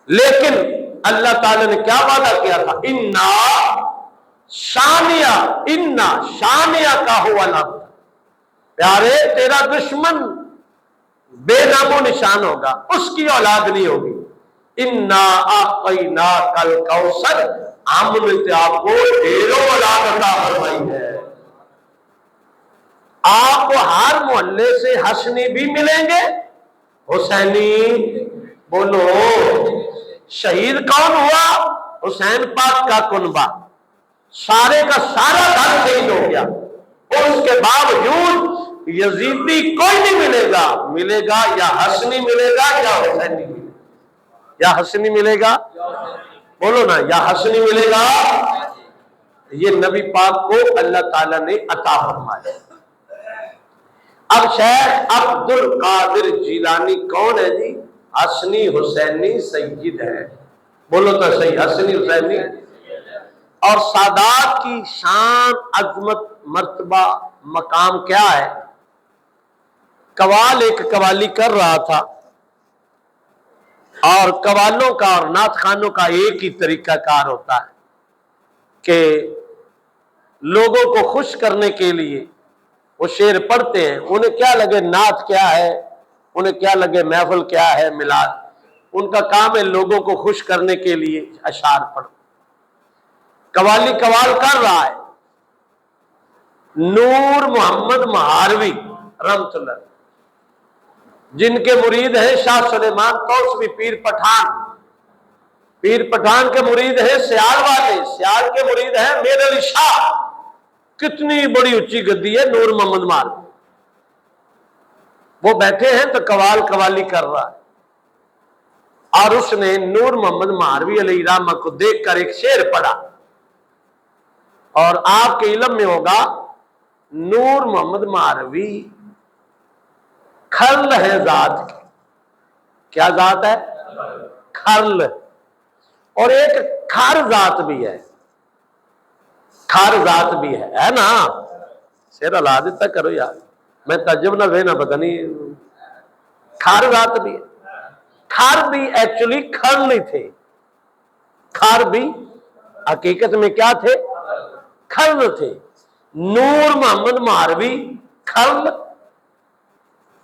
لیکن اللہ تعالی نے کیا وعدہ کیا تھا؟ انا شانیہ کا ہوا نام، پیارے تیرا دشمن بے نام و نشان ہوگا، اس کی اولاد نہیں ہوگی۔ انا اعطیناک الکوثر، ہم نے آپ کو ڈھیروں اولاد عطا فرمائی ہے۔ آپ کو ہر محلے سے حسنی بھی ملیں گے، حسینی بولو۔ شہید کون ہوا؟ حسین پاک کا کنبہ، سارے کا سارا گھر شہید ہو گیا، اور اس کے باوجود یزیدی کوئی نہیں ملے گا، ملے گا یا حسنی ملے گا یا حسینی ملے گا، یا حسنی ملے گا، بولو نا، یا حسنی ملے گا۔ یہ نبی پاک کو اللہ تعالیٰ نے عطا فرمایا۔ اب شیخ عبد القادر جیلانی کون ہے جی؟ حسنی حسینی سید ہے، بولو تو صحیح، حسنی حسینی۔ اور سادات کی شان، عظمت، مرتبہ، مقام کیا ہے؟ قوال ایک قوالی کر رہا تھا، اور قوالوں کا اور نعت خوانوں کا ایک ہی طریقہ کار ہوتا ہے کہ لوگوں کو خوش کرنے کے لیے وہ شعر پڑھتے ہیں، انہیں کیا لگے نعت کیا ہے، انہیں کیا لگے محفل کیا ہے، میلاد، ان کا کام ہے لوگوں کو خوش کرنے کے لیے اشعار پڑھو۔ قوالی قوال کر رہا ہے نور محمد مہاروی رحمت اللہ، جن کے مرید ہیں شاہ سلیمان توسوی پیر پٹھان، پیر پٹھان کے مرید ہیں سیال والے، سیال کے مرید ہیں میر علی شاہ۔ کتنی بڑی اونچی گدی ہے نور محمد مہاروی، وہ بیٹھے ہیں تو قوال قوالی کر رہا ہے، اور اس نے نور محمد مہاروی علیہ الرحمہ کو دیکھ کر ایک شعر پڑھا، اور آپ کے علم میں ہوگا نور محمد مہاروی کھرل ہے ذات کی، کیا ذات ہے؟ کھرل، اور ایک کھر ذات بھی ہے، کھر ذات بھی ہے نا؟ شعر اللہ دیتا کرو یار، میں تجب نہ رہنا پتہ نہیں، کھر ذات بھی ہے۔ کھر بھی ایکچولی کھر نہیں تھے، کھر بھی حقیقت میں کیا تھے؟ کھر تھے۔ نور محمد مہاروی کھر،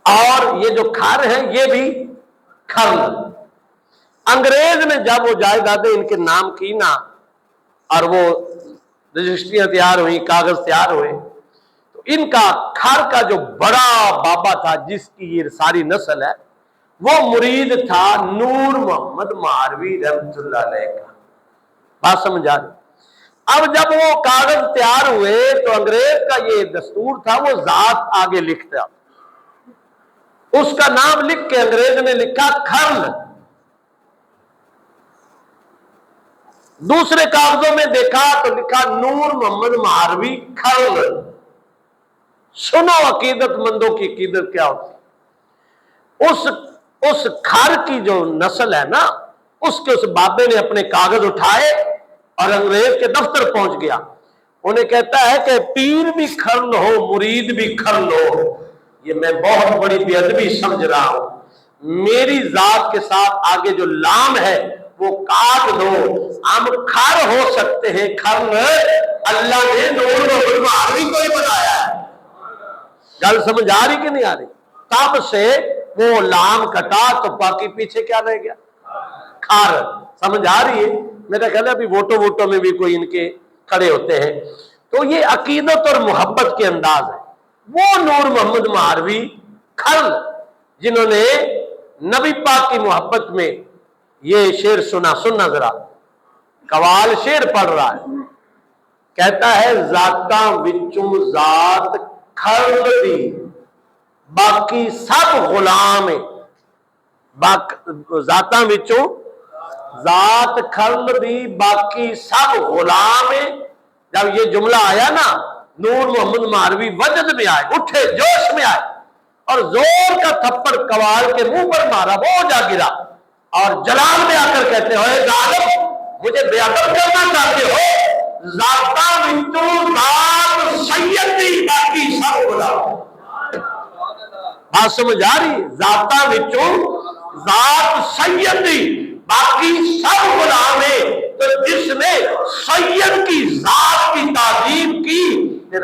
اور یہ جو کھر ہیں یہ بھی کھر۔ انگریز نے جب وہ جائیدادیں ان کے نام کی نا، اور وہ رجسٹریاں تیار ہوئی، کاغذ تیار ہوئے، تو ان کا کھر کا جو بڑا بابا تھا جس کی یہ ساری نسل ہے، وہ مرید تھا نور محمد مہاروی رحمت اللہ علیہ کا۔ بات سمجھا رہے؟ اب جب وہ کاغذ تیار ہوئے تو انگریز کا یہ دستور تھا وہ ذات آگے لکھتا، اس کا نام لکھ کے انگریز نے لکھا کھرل۔ دوسرے کاغذوں میں دیکھا تو لکھا نور محمد مہاروی کھرل۔ سنو عقیدت مندوں کی عقیدت کیا ہوتی، اس کھر کی جو نسل ہے نا، اس کے اس بابے نے اپنے کاغذ اٹھائے اور انگریز کے دفتر پہنچ گیا، انہیں کہتا ہے کہ پیر بھی کھرل ہو مرید بھی کھرل ہو، یہ میں بہت بڑی بے ادبی سمجھ رہا ہوں، میری ذات کے ساتھ آگے جو لام ہے وہ کاٹ دو، ہم کھر ہو سکتے ہیں، کھرل اللہ نے نور محمد مہاروی کو ہی بنایا ہے۔ گل سمجھ آ رہی کہ نہیں آ رہی؟ تب سے وہ لام کٹا تو باقی پیچھے کیا رہ گیا؟ کھر۔ سمجھ آ رہی ہے؟ میرا خیال ہے ابھی ووٹوں میں بھی کوئی ان کے کھڑے ہوتے ہیں۔ تو یہ عقیدت اور محبت کے انداز ہے۔ وہ نور محمد مہاروی کھرل جنہوں نے نبی پاک کی محبت میں یہ شعر سننا ذرا، قوال شعر پڑھ رہا ہے، کہتا ہے ذاتاں وچوں ذات کھرل دی باقی سب غلام، ذاتاں وچوں ذات کھرل دی باقی سب غلام۔ جب یہ جملہ آیا نا، نور محمد مہاروی وجد میں آئے، اٹھے، جوش میں آئے، اور زور کا تھپڑ قوال کے منہ پر مارا، وہ جا گرا، اور جلال میں آ کر کہتے ہیں اے ظالم، مجھے بے ادب کرنا چاہتے ہو، ذاتاں وچوں ذات سید دی باقی سب غلام۔ بات سمجھ آ رہی؟ ذاتاں وچوں ذات سید دی باقی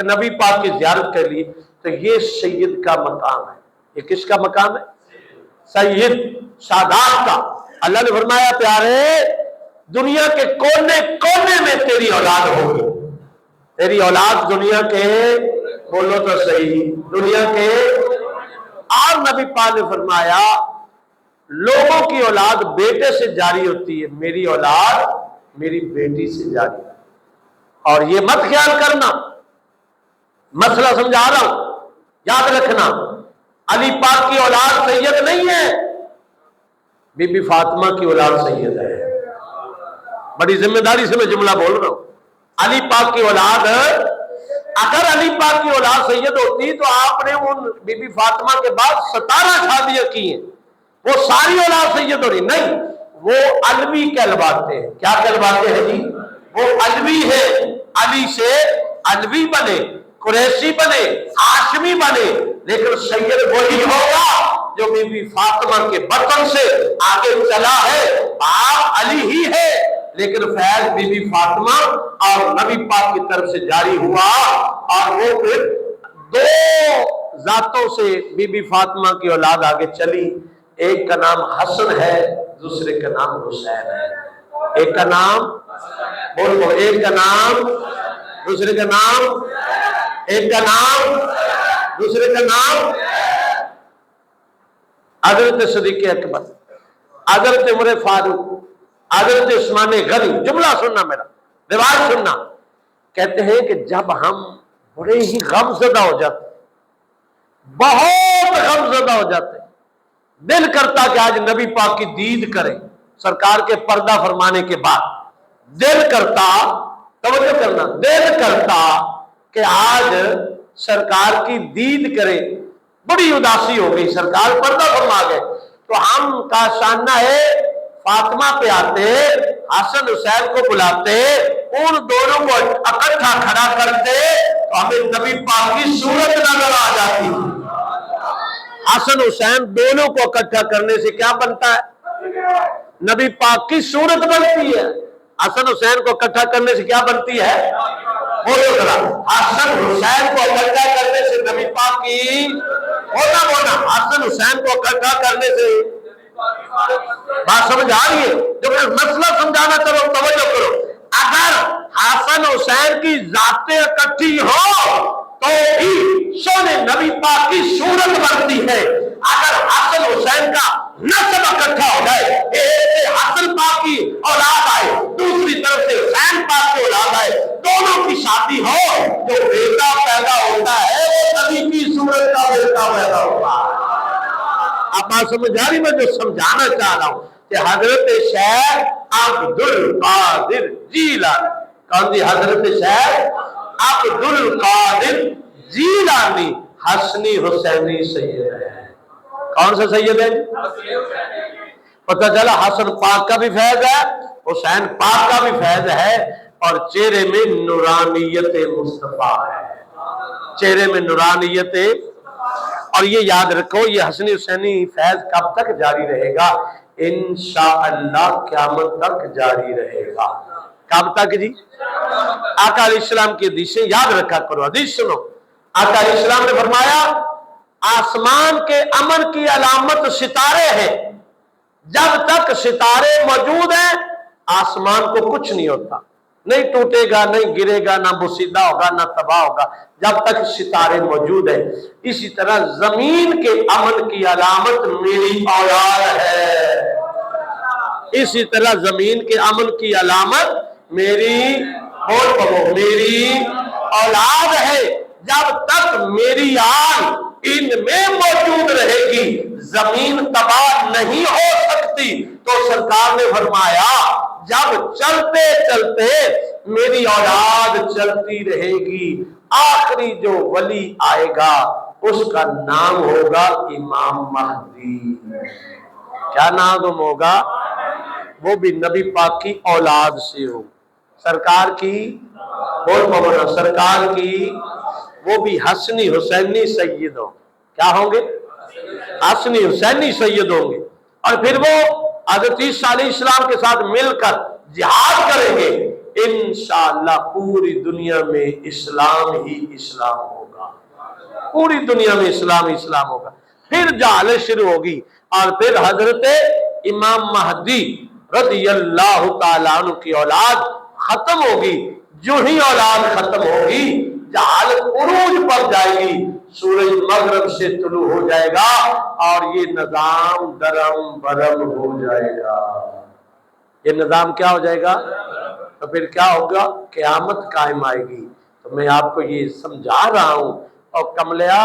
کہ نبی پاک کی زیارت کر لی، تو یہ سید کا مقام ہے۔ یہ کس کا مقام ہے؟ سید، سادات کا۔ اللہ نے فرمایا پیارے دنیا کے کونے کونے میں تیری اولاد ہوگی، تیری اولاد دنیا کے، بولو تو صحیح، دنیا کے۔ اور نبی پاک نے فرمایا لوگوں کی اولاد بیٹے سے جاری ہوتی ہے، میری اولاد میری بیٹی سے جاری ہے۔ اور یہ مت خیال کرنا، مسئلہ سمجھا رہا ہوں، یاد رکھنا، علی پاک کی اولاد سید نہیں ہے، بی بی فاطمہ کی اولاد سید ہے۔ بڑی ذمہ داری سے میں جملہ بول رہا ہوں۔ علی پاک کی اولاد، اگر علی پاک کی اولاد سید ہوتی تو آپ نے ان بی بی فاطمہ کے بعد 17 شادیاں کی ہیں، وہ ساری اولاد سید ہو رہی نہیں، وہ علوی کہلواتے ہیں۔ کیا کہلواتے ہیں جی؟ وہ علوی ہے، علی سے علوی بنے، قریشی بنے، ہاشمی بنے، لیکن سید وہی ہوگا جو بی بی فاطمہ کے بطن سے آگے چلا ہے۔ آپ علی ہی ہے لیکن فیض بی بی فاطمہ اور نبی پاک کی طرف سے جاری ہوا، اور وہ پھر دو ذاتوں سے بی بی فاطمہ کی اولاد آگے چلی۔ ایک کا نام حسن ہے، دوسرے کا نام حسین ہے۔ ایک کا نام بولو، ایک کا نام، دوسرے کا نام، ایک کا نام، دوسرے کا نام حضرت صدیق اکبر، حضرت عمر فاروق، حضرت عثمان غنی۔ جملہ سننا، میرا روایت سننا۔ کہتے ہیں کہ جب ہم بڑے ہی غم زدہ ہو جاتے، بہت غم زدہ ہو جاتے، دل کرتا کہ آج نبی پاک کی دید کریں سرکار کے پردہ فرمانے کے بعد، دل کرتا، توجہ کرنا، دل کرتا کہ آج سرکار کی دید کرے، بڑی اداسی ہو گئی، سرکار پردہ فرما گئے، تو ہم کا شانہ ہے فاطمہ پہ آتے، حسن حسین کو بلاتے، ان دونوں کو اکٹھا کھڑا کرتے تو ہمیں نبی پاک کی صورت نظر آ جاتی۔ حسن حسین دونوں کو اکٹھا کرنے سے کیا بنتا ہے؟ نبی پاک کی صورت بنتی ہے۔ حسن حسین کو اکٹھا کرنے سے کیا بنتی ہے؟ بولو ذرا، حسن حسین کو اکٹھا کرنے سے نبی پاک کی، بولا حسن حسین کو اکٹھا کرنے سے، بات سمجھ آ رہی ہے؟ جو میں مسئلہ سمجھانا کرو، توجہ کرو، اگر حسن حسین کی ذاتیں اکٹھی ہو تو بھی سونے نبی پاک کی صورت بنتی ہے۔ اگر حسن حسین کا نسب اکٹھا ہو جائے، ایک سے حسن پاک کی اولاد آئے، دوسری طرف سے حسین پاک کی اولاد آئے، دونوں کی شادی ہو، جو بیٹا پیدا ہوتا ہے وہ نبی کی صورت کا بیٹا پیدا ہوتا ہے۔ اب بات سمجھ آ رہی، میں جو سمجھانا چاہ رہا ہوں کہ حضرت شیخ عبد القادر جیلانی، کون سی حضرت شیخ عبد القادر جیلانی حسنی حسینی سید ہے۔ کون سا سید ہے؟ پتہ چلا حسن پاک کا بھی فیض ہے، حسین پاک کا بھی فیض ہے، اور چہرے میں نورانیت مصطفیٰ ہے، چہرے میں نورانیت۔ اور یہ یاد رکھو، یہ حسنی حسینی فیض کب تک جاری رہے گا؟ انشاءاللہ قیامت تک جاری رہے گا۔ کب تک جی؟ آقا علیہ السلام کی حدیثیں یاد رکھا کرو، حدیث سنو۔ آقا علیہ السلام نے فرمایا آسمان کے امن کی علامت ستارے ہیں، جب تک ستارے موجود ہیں آسمان کو کچھ نہیں ہوتا، نہیں ٹوٹے گا، نہیں گرے گا، نہ بسیدہ ہوگا، نہ تباہ ہوگا، جب تک ستارے موجود ہیں۔ اسی طرح زمین کے امن کی علامت میری اولاد ہے، اسی طرح زمین کے امن کی علامت میری اولاد ہے۔ جب تک میری آل ان میں موجود رہے گی زمین تباہ نہیں ہو سکتی۔ تو سرکار نے فرمایا جب چلتے چلتے میری اولاد چلتی رہے گی، آخری جو ولی آئے گا اس کا نام ہوگا امام مہدی۔ کیا نام ہوگا؟ وہ بھی نبی پاک کی اولاد سے ہو، سرکار کی، سرکار کی، وہ بھی حسنی حسینی سید ہو۔ کیا ہوں گے؟ حسنی حسینی سید ہوں گے، اور پھر وہ حضرت عیسیٰ علیہ السلام کے ساتھ مل کر جہاد کریں گے۔ انشاءاللہ پوری دنیا میں اسلام ہی اسلام ہوگا، پوری دنیا میں اسلام ہی اسلام ہوگا۔ پھر جہالت شروع ہوگی، اور پھر حضرت امام مہدی رضی اللہ تعالیٰ عنہ کی اولاد ختم ہوگی۔ جو ہی اولاد ختم ہوگی جہالت عروج پر جائے گی، سورج مغرب سے طلوع ہو جائے گا اور یہ نظام درم برم ہو جائے گا۔ یہ نظام کیا ہو جائے گا؟ تو پھر کیا ہوگا؟ قیامت قائم آئے گی۔ تو میں آپ کو یہ سمجھا رہا ہوں، اور کملیا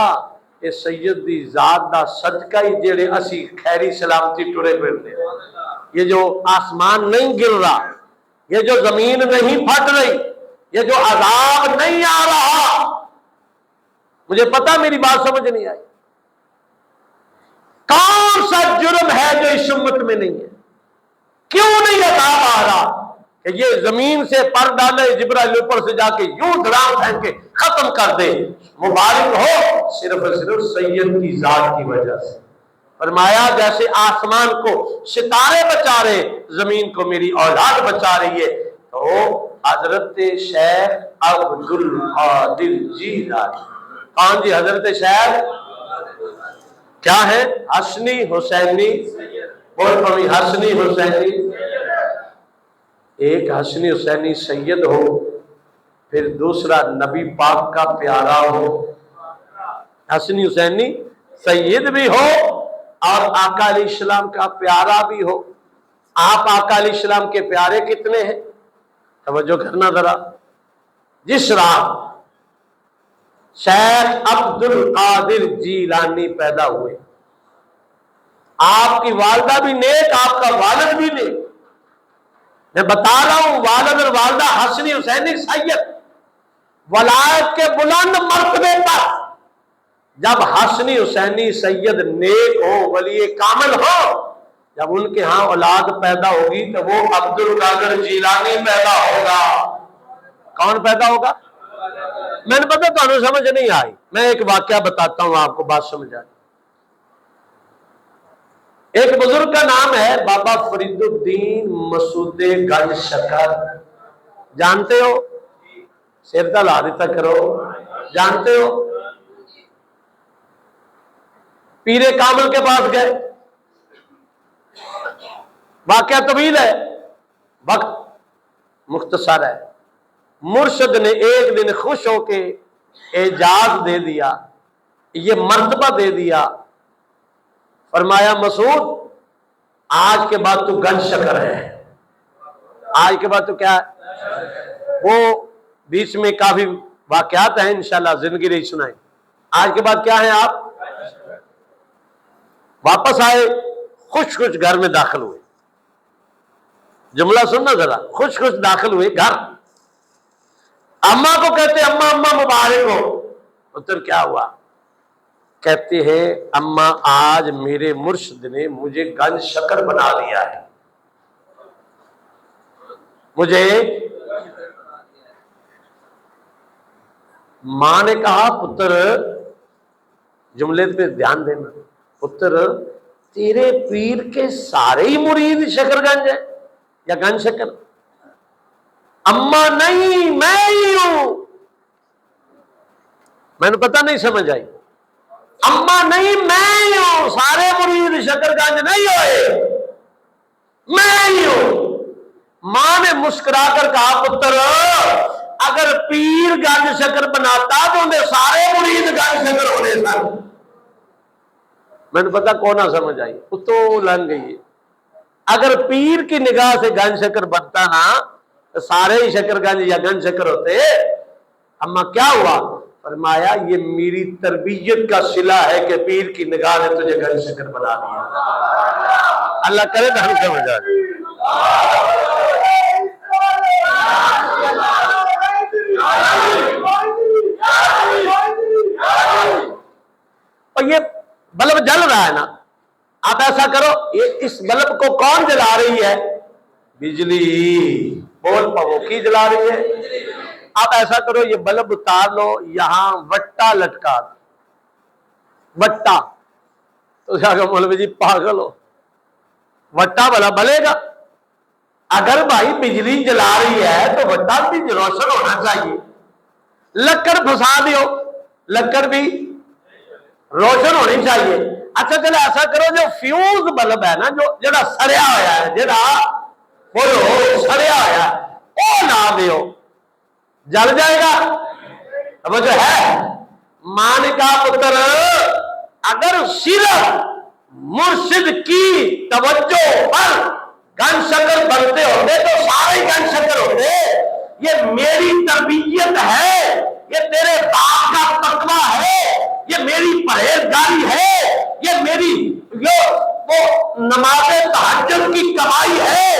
یہ سید دی ذات دا صدقہ ہی جڑے اسی خیری سلامتی ٹرے پھرتے ہیں، یہ جو آسمان نہیں گر رہا، یہ جو زمین نہیں پھٹ رہی، یہ جو عذاب نہیں آ رہا، مجھے پتا میری بات سمجھ نہیں آئی، کون سا جرم ہے جو اس امت میں نہیں ہے؟ کیوں نہیں عذاب آ رہا کہ یہ زمین سے پر ڈالے جبرائیل اوپر سے جا کے یوں دھڑام پھینک کے ختم کر دے؟ مبارک ہو صرف اور صرف سید کی ذات کی وجہ سے۔ فرمایا جیسے آسمان کو ستارے بچا رہے، زمین کو میری اولاد بچا رہی ہے، تو حضرت شیخ عبد القادر جیلانی، کون جی؟ حضرت شیخ کیا ہے؟ حسنی حسینی، بول پڑی حسنی حسینی۔ ایک حسنی حسینی سید ہو، پھر دوسرا نبی پاک کا پیارا ہو۔ حسنی حسینی سید بھی ہو اور آقا علیہ السلام کا پیارا بھی ہو۔ آپ آقا علیہ السلام کے پیارے کتنے ہیں؟ توجہ کرنا ذرا۔ جس رات شیخ عبد القادر جیلانی پیدا ہوئے، آپ کی والدہ بھی نیک، آپ کا والد بھی نیک۔ میں بتا رہا ہوں، والد اور والدہ حسنی حسینی سید، ولایت کے بلند مرتبے پر جب حسنی حسینی سید نیک ہو، ولی کامل ہو، جب ان کے ہاں اولاد پیدا ہوگی تو وہ عبد القادر جیلانی پیدا ہوگا۔ کون پیدا ہوگا؟ میں نے پتا تو سمجھ نہیں آئی، میں ایک واقعہ بتاتا ہوں آپ کو، بات سمجھ آئی۔ ایک بزرگ کا نام ہے بابا فرید الدین مسعود گنج شکر، جانتے ہو؟ سیرتا لادتا کرو، جانتے ہو؟ پیر کامل کے پاس گئے، واقعہ طویل ہے، وقت مختصر ہے۔ مرشد نے ایک دن خوش ہو کے اعجاز دے دیا، یہ مرتبہ دے دیا، فرمایا مسعود آج کے بعد تو گنج شکر ہے۔ آج کے بعد تو کیا ہے؟ وہ بیچ میں کافی واقعات ہیں، انشاءاللہ زندگی نہیں سنائیں۔ آج کے بعد کیا ہے؟ آپ واپس آئے، خوش خوش گھر میں داخل ہوئے۔ جملہ سننا ذرا، خوش خوش داخل ہوئے گھر۔ اماں کو کہتے اماں اماں مبارک ہو۔ پتر کیا ہوا؟ کہتے ہیں اماں آج میرے مرشد نے مجھے گنج شکر بنا دیا ہے، مجھے۔ ماں نے کہا پتر، جملے پہ دھیان دینا، پتر تیرے پیر کے سارے ہی مرید شکر گنج ہیں یا گنج شکر؟ اماں نہیں، میں ہی ہوں۔ میں نے پتہ نہیں سمجھ آئی۔ اماں نہیں، میں ہی ہوں، سارے مرید شکر گنج نہیں ہوئے، میں ہی ہوں۔ ماں نے مسکرا کر کہا پتر اگر پیر گنج شکر بناتا تو انہیں سارے مرید گنج شکر ہونے سن۔ میں نے پتا کون نہ سمجھ آئی، تو لنگ گئی۔ اگر پیر کی نگاہ سے گنج شکر بنتا نا تو سارے ہی شکر گنج یا گنج شکر ہوتے۔ اما کیا ہوا؟ فرمایا یہ میری تربیت کا صلہ ہے کہ پیر کی نگاہ نے تجھے گنج شکر بنا دیا۔ اللہ کرے تو ہم سمجھ آ جائے۔ اور یہ بلب جل رہا ہے نا، آپ ایسا کرو، یہ اس بلب کو کون جلا رہی ہے؟ بجلی۔ بول پاؤ کی جلا رہی ہے؟ آپ ایسا کرو، یہ بلب اتار لو، یہاں وٹا لٹکا دو، وٹا۔ تو کیا کہ مولوی جی پاگل ہو، وٹا بھلا بلے گا؟ اگر بھائی بجلی جلا رہی ہے تو بٹا بھی روشن ہونا چاہیے. لکڑ پھنسا دیو, لکڑ بھی روشن ہونی چاہیے. اچھا چلو ایسا کرو, جو فیوز بلب ہے نا, جو جڑا سڑیا ہوا ہے, جڑا بولو سڑیا ہوا ہے, وہ لا دیو, جل جائے گا. اب جو ہے ماں نے کہا پتر اگر صرف مرشد کی توجہ پر گن شکر بنتے ہوتے تو سارے گن شکر ہوتے. یہ میری تربیت ہے, یہ تیرے باپ کا تقویٰ ہے, یہ میری پرہیزگاری ہے, یہ میری وہ نماز تہجد کی کمائی ہے,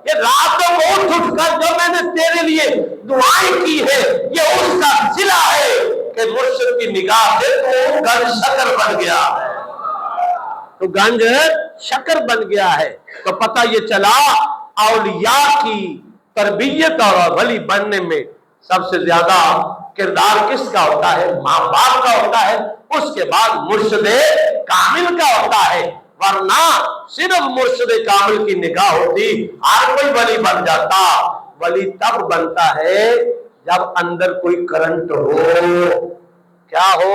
یہ راتوں کو اٹھ کر جو میں نے تیرے لیے دعائیں کی ہے, یہ اس کا صلہ ہے کہ مرشد کی نگاہ سے تو گنج شکر بن گیا ہے, تو گنج شکر بن گیا ہے. تو پتہ یہ چلا اولیاء کی تربیت اور ولی بننے میں سب سے زیادہ کردار کس کا ہوتا ہے؟ ماں باپ کا ہوتا ہے. اس کے بعد مرشد کامل کا ہوتا ہے, ورنہ صرف مرشد کامل کی نگاہ ہوتی ہر کوئی ولی بن جاتا. ولی تب بنتا ہے جب اندر کوئی کرنٹ ہو. کیا ہو؟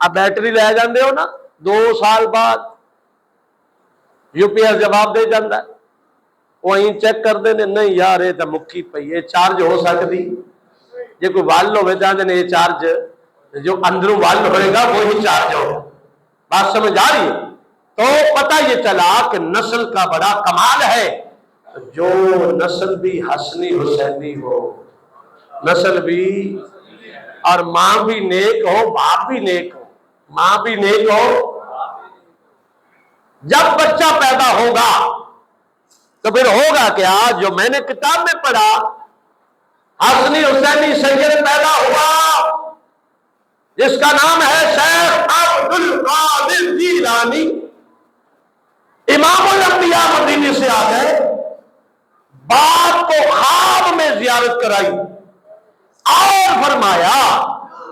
اب بیٹری لے جاندے ہو نا 2 سال بعد یو پی ایس جواب دے جاندہ ہے, وہیں چیک کر دے نہیں یار یہ تو مکی پئی ہے, چارج ہو سکتی. جی کوئی وال ہوئے تو آدھے یہ چارج جو اندروں وال ہوئے گا وہی چارج ہو. بات سمجھ آ رہی ہے؟ تو پتہ یہ چلا کہ نسل کا بڑا کمال ہے, جو نسل بھی حسنی حسینی ہو, نسل بھی, اور ماں بھی نیک ہو, باپ بھی نیک ہو, ماں بھی نیک ہو. جب بچہ پیدا ہوگا تو پھر ہوگا کیا؟ جو میں نے کتاب میں پڑھا, حسنی حسینی سید پیدا ہوا جس کا نام ہے شیخ عبد القادر جیلانی, امام الانبیاء مدینے سے آ گئے, باپ کو خواب میں زیارت کرائی اور فرمایا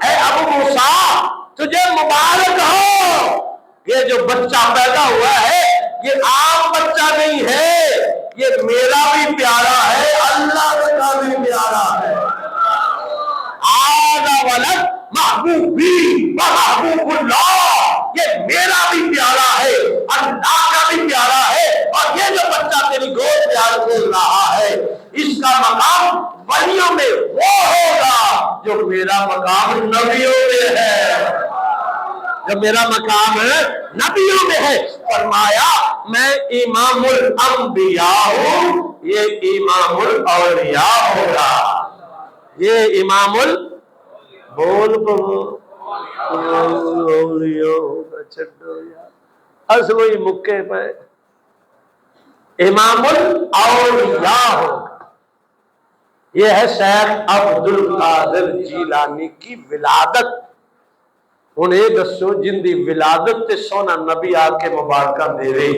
اے ابو موسیٰ تجھے مبارک ہو, یہ جو بچہ پیدا ہوا ہے یہ عام بچہ نہیں ہے, یہ میرا بھی پیارا ہے, اللہ کا بھی پیارا ہے. آدھا ولد محبوبی و محبوب اللہ, یہ میرا بھی پیارا ہے, اللہ کا بھی پیارا ہے, اور یہ جو بچہ تیری گود پیار کھیل رہا ہے اس کا مقام ولیوں میں وہ ہوگا جو میرا مقام نبیوں میں ہے, جو میرا مقام نبیوں میں ہے. فرمایا میں امام الانبیاء ہوں, یہ امام الاولیاء ہوگا, یہ امام بول اولیاء ہوگا. چھڈو یار اصل وہی مکے پہ امام الاولیاء ہوگا. یہ ہے شیخ عبد القادر جیلانی کی ولادت. ہوں یہ دسو جن دی ولادت تے سونا نبی آ کے مبارکہ دے رہے,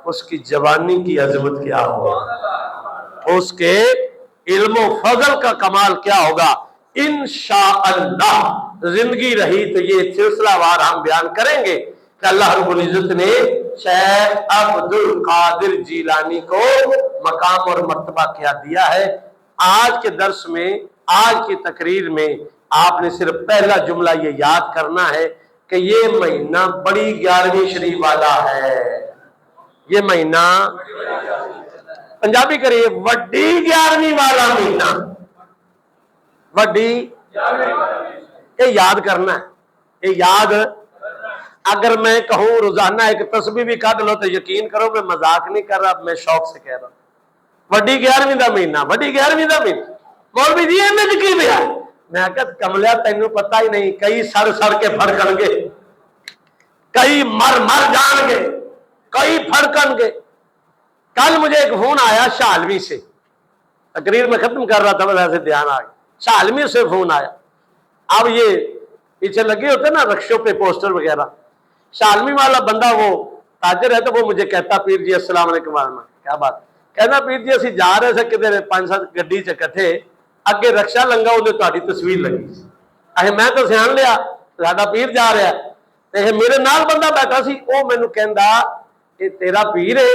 اس کی جوانی کی عظمت کیا ہوگا, اس کے علم و فضل کا کمال کیا ہوگا. انشاءاللہ زندگی رہی تو یہ سلسلہ وار ہم بیان کریں گے کہ اللہ رب العزت نے شیخ عبد القادر جیلانی کو مقام اور مرتبہ کیا دیا ہے. آج کے درس میں, آج کی تقریر میں آپ نے صرف پہلا جملہ یہ یاد کرنا ہے کہ یہ مہینہ بڑی 11ویں شریف والا ہے. یہ مہینہ پنجابی کریے وڈی 11ویں والا مہینہ, وڈی, یہ یاد کرنا ہے. یہ یاد, اگر میں کہوں روزانہ ایک تسبیح بھی کھا لو تو یقین کرو میں مذاق نہیں کر رہا, میں شوق سے کہہ رہا ہوں. وڈی 11ویں دا مہینہ, وڈی 11ویں دا مہینہ. مولوی جی یہ کی بھی ہے, میں کہا کملیا تینوں پتہ ہی نہیں, کئی سڑ کے پھڑکن گے, کئی مر جان گے, کئی پھڑکن گے. کل مجھے ایک فون آیا شالوی سے, تقریر میں ختم کر رہا تھا بس ایسے دھیان آ گیا, شالوی سے فون آیا. اب یہ پیچھے لگے ہوتے نا رکشوں پہ پوسٹر وغیرہ, شالوی والا بندہ وہ تاجر ہے, تو وہ مجھے کہتا پیر جی السلام علیکم ورحمۃ, کیا بات, کہنا پیر جی اسی جا رہے تھے کدھر 5-7 گڈی چ کٹھے, اگے رکشا لنگا انہیں تہاڈی تصویر لگی, میں تو سیان لیا ساڈا پیر جا رہا ہے. میرے نال بندہ بیٹھا سی, وہ مینوں کہندا یہ تیرا پیر ہے,